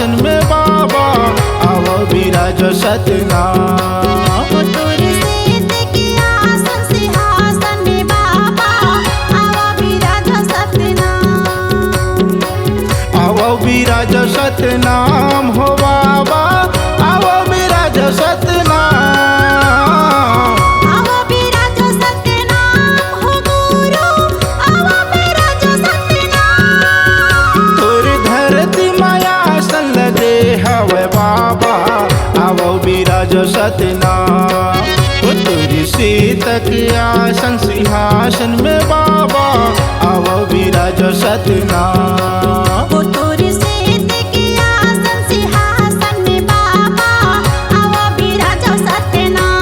सिंहासन में बाबा आओ विराज सतनाम। तोरे सीत के आसन सिंहासन में बाबा आओ विराज सतनाम। आओ विराज सतनाम हो बाबा आओ विराज सतनाम। आओ विराज सतनाम हो गुरु आओ विराज सतनाम। तोर धरती माया सन लगे हवे बाबा आओ विराज सतनाम। तोरी सीत के आसन सिंहासन में बाबा आओ विराज सतनाम। तोरे सीत के आसन सिंहासन में बाबा आओ विराज सतनाम।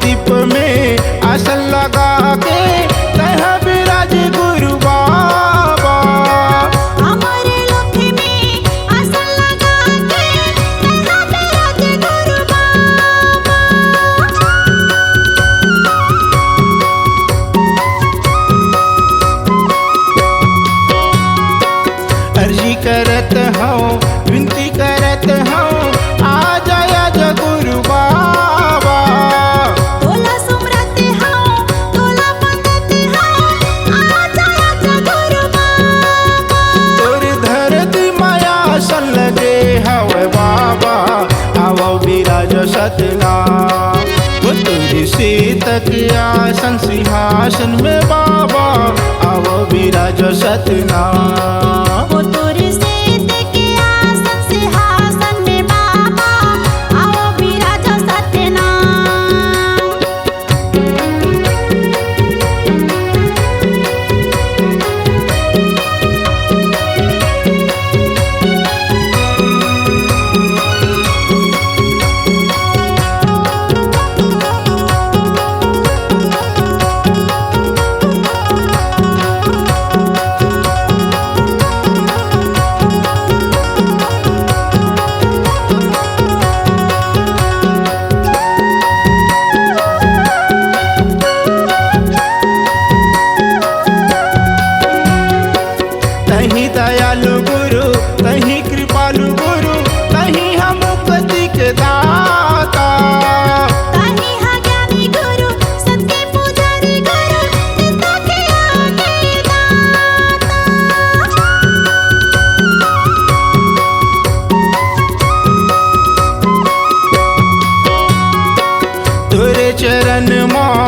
दीप में आसन लगा के तहाँ विराज गुरु बाबा। हमारे लोक में आसन लगा के तहाँ विराज गुरु बाबा। अर्जी करत हूँ विनती करत हूँ आ जाया जा गुरु बाबा। तोला सुमरत हूँ तोला बंदत हूँ आ जाया जा गुरु बाबा। तोर धरती माया सन लगे हवे बाबा आओ विराज सतनाम। तोरी सीत के आसन सिंहासन में बाबा आओ विराज सतनाम। तोरे सीत के आसन सिंहासन में बाबा आओ विराज सतनाम। तहीं दयालु गुरु तहीं कृपालु गुरु तहीं हम मुक्ति के दाता। ताही हा ज्ञानी गुरु सत्य पुजारी गुरु नित्य के आगे दाता। तोरे चरण माँ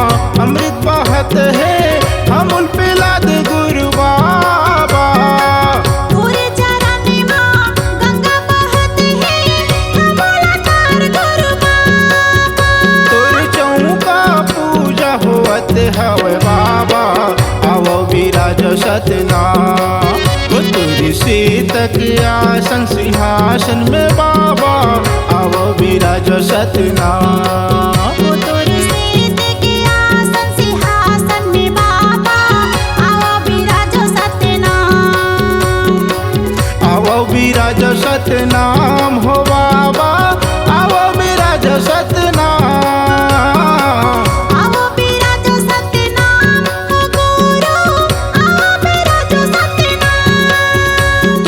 अमृत बहत है अमूल पिलाद गुरु बाबा। पूरे चरण माँ गंगा बहत है हमारा तार गुरु बाबा। तोरे चौका पूजा होत हवे बाबा आओ विराज सतनाम। तोरी सीत के आसन सिंहासन में बाबा आओ विराज सतनाम। तोरे सीत के आसन सिंहासन में बाबा आओ विराज सतनाम। आओ विराज सतनाम हो बाबा आओ विराज सतनाम। आओ विराज सतनाम हो गुरु आओ विराज सतनाम।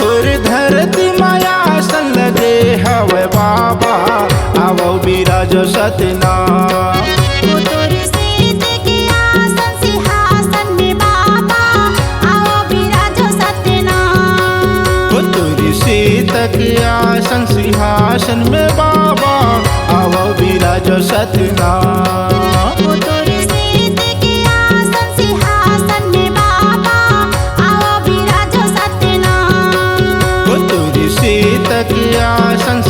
तोर धरती माया सन लगे हवे बाबा आओ विराज सतनाम। तोरे सीत के आसन सिंहासन में बाबा आओ विराज सतनाम। तोरी सीत के आसन सिंहासन में बाबा आओ विराज सतनाम। तोरे सीत के आसन सिंहासन में बाबा आओ विराज सतनाम। तोरी सीत के आसन